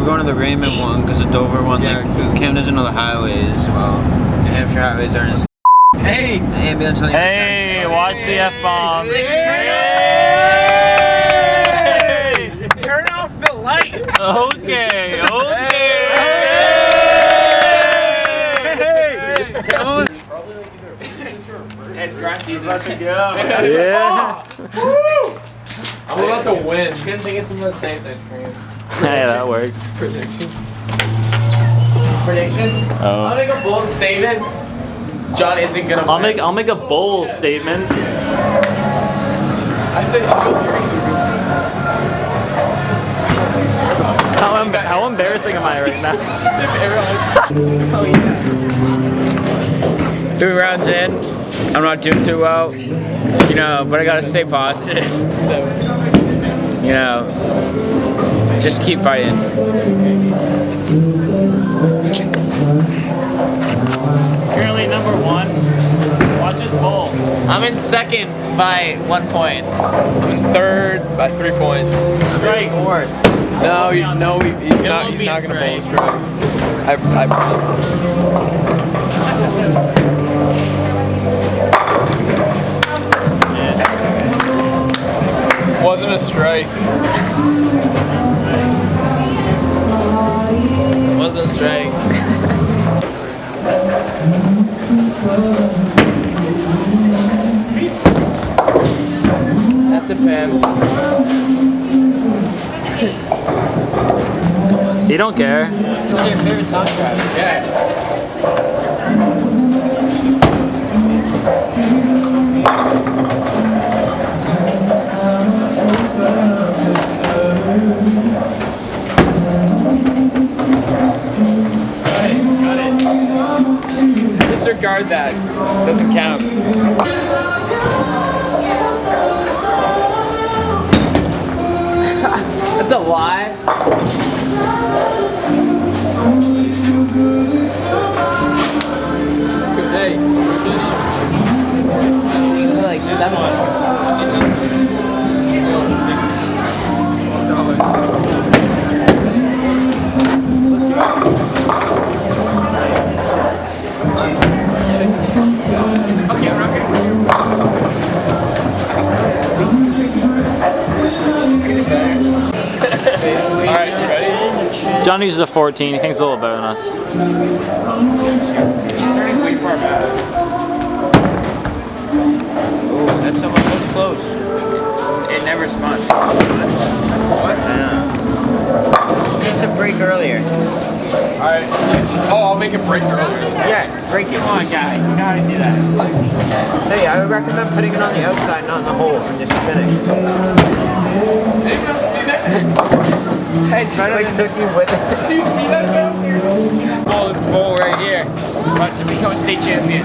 We're going to the Raymond one because the Dover one, like, Cam doesn't know the highways. Well, New Hampshire highways aren't as. Hey! The ambulance on the other side. Hey, watch the F-bomb. Hey! Turn off the light! Okay, okay. It's grass season. About to go. Yeah. I'm about to win. Good thing it's in the Saints ice cream. Hey, that works. Predictions? Oh. I'll make a bold statement. John isn't gonna win. I'll make a bold statement. I say How embarrassing am I right now? Oh yeah. 3 rounds in. I'm not doing too well. You know, but I gotta stay positive. You know, just keep fighting. Currently number 1. Watch this bowl. I'm in 2nd by 1 point. I'm in 3rd by 3 points. Strike. 4th. No, he's not gonna bowl a strike. I wasn't a strike. Wasn't a strike. That's a pen. You don't care. It's your favorite song, Travis. Yeah. Disregard that. Doesn't count. That's a lie. Hey. Like 7 Alright, you ready? John uses a 14. He thinks he's a little better than us. He's starting way far back. Oh, that's close. It never spun. What? Yeah. Just a break earlier. Alright. Oh, I'll make a break earlier. Yeah, break it on, guy. You gotta do that. Hey, I would recommend putting it on the outside, not in the holes, and just spinning. Anyone else see that? Hey, it's better than took you with it. Do you see that down here? Oh, this bowl right here. About to become a state champion.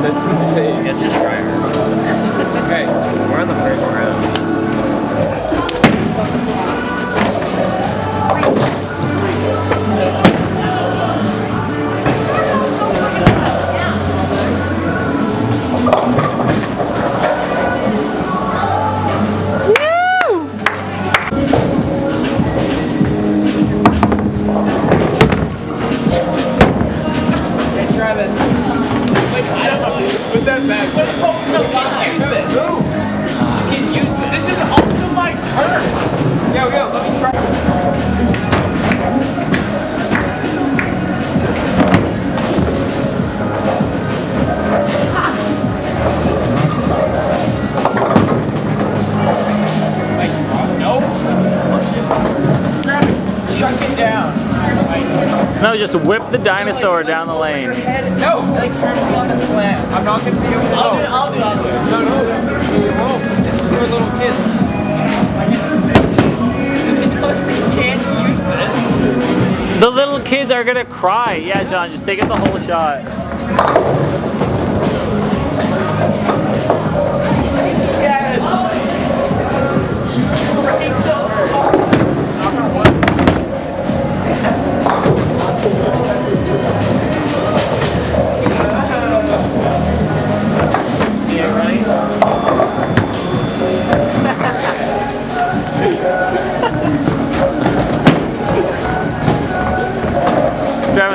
That's insane. It's just right. Okay, we're on the first round. Put that back. You can use this. You can use this. This is also my turn. Yo, let me try. No. Grab it. Chuck it down. No, just whip the dinosaur down the lane. No, like turn it on the slam. I'm not gonna be able to. I'll do it. No. You won't. It's for little kids. You can't use this. The little kids are gonna cry. Yeah, John, just take it the whole shot. Yes.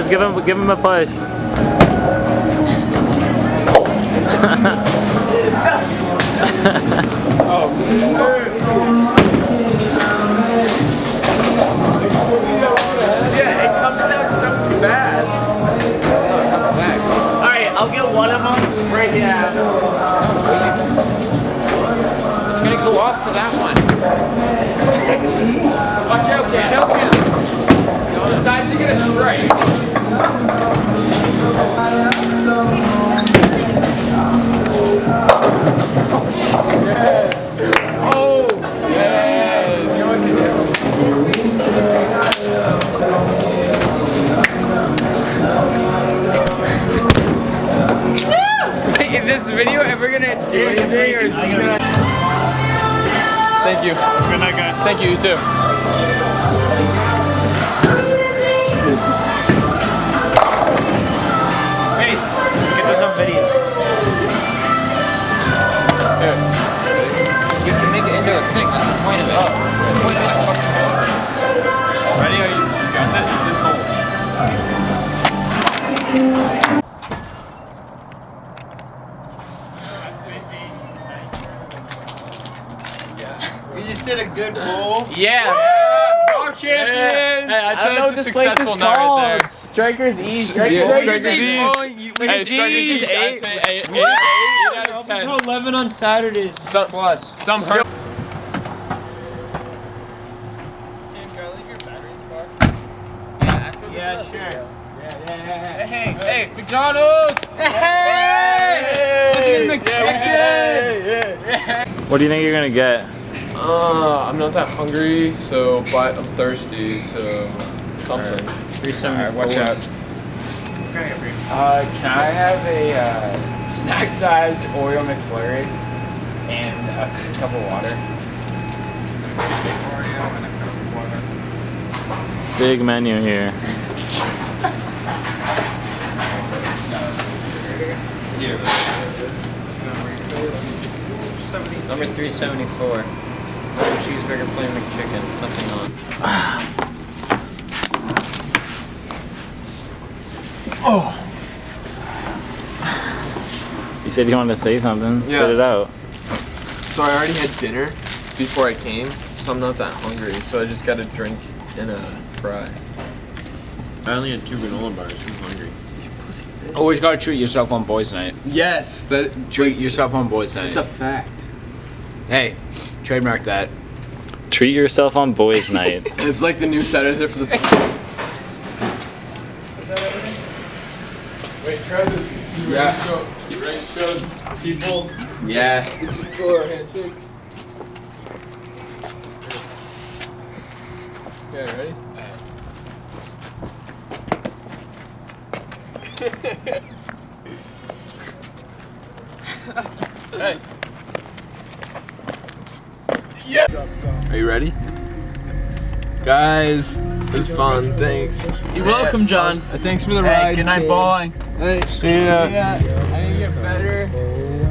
Just give him a push. Yeah, it comes out so fast. Alright, I'll get one of them right here. It's gonna go off for that one. Watch out, kid. The sides are gonna strike. Oh, yes. You know what to do. Is this video ever gonna do anything, or is it gonna? Thank you. Good night, guys. Thank you. You too. Hey, get this on video. You can make it into a thing. That's the point of it. Ready? Are you got this? Is this hole? You just did a good roll. Yeah. Our champions! Hey, I don't know what this place is successful night called. right there. Striker's East. Striker's East. East. Oh, you- when Hey, it's Striker's East, East, I'd eight. say eight out of 10. Until 11 on Saturdays. Plus. Some per- Yeah, sure. Hey, McDonald's! What do you think you're gonna get? I'm not that hungry, so but I'm thirsty, so something. 374. Watch out. Can I have a snack-sized Oreo McFlurry and a cup of water? Big menu here. Number 374. Double cheeseburger, plain McChicken. Nothing on. You said you wanted to say something. Spit Yeah. it out. So I already had dinner before I came, so I'm not that hungry, so I just got a drink and a fry. I only had 2 granola bars. I'm hungry. Always gotta treat yourself on boys' night. Yes, that Treat yourself on boys' night. it's a fact. Hey, trademark that. Treat yourself on boys' night. It's like the new sanitizer for the. Wait, Travis. Yeah. You ready to show people? Yeah. Handshake. Okay, ready? Hey. Yeah. Are you ready? Guys, it was fun. Thanks. You're welcome, John. Thanks for the ride. Good night, boy. Hey, See ya. yeah, I need to get better.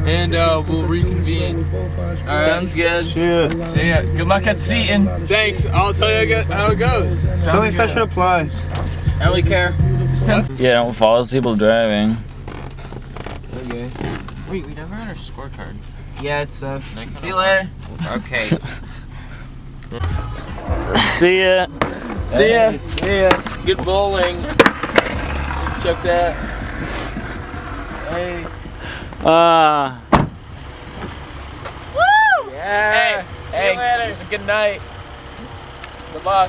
And we'll reconvene. Alright. Sounds good. See ya. See ya. Good luck at Seton. Thanks. I'll tell you how it goes. Tell me if that shit applies. I only care. Yeah, don't follow people driving. Okay. Wait, we never had our scorecard. Yeah, it sucks. Next See you one. later. Okay. See ya. See ya. See ya. Good bowling. Check that. Hey. Yeah. Hey, see you later. It was a good night. Good luck.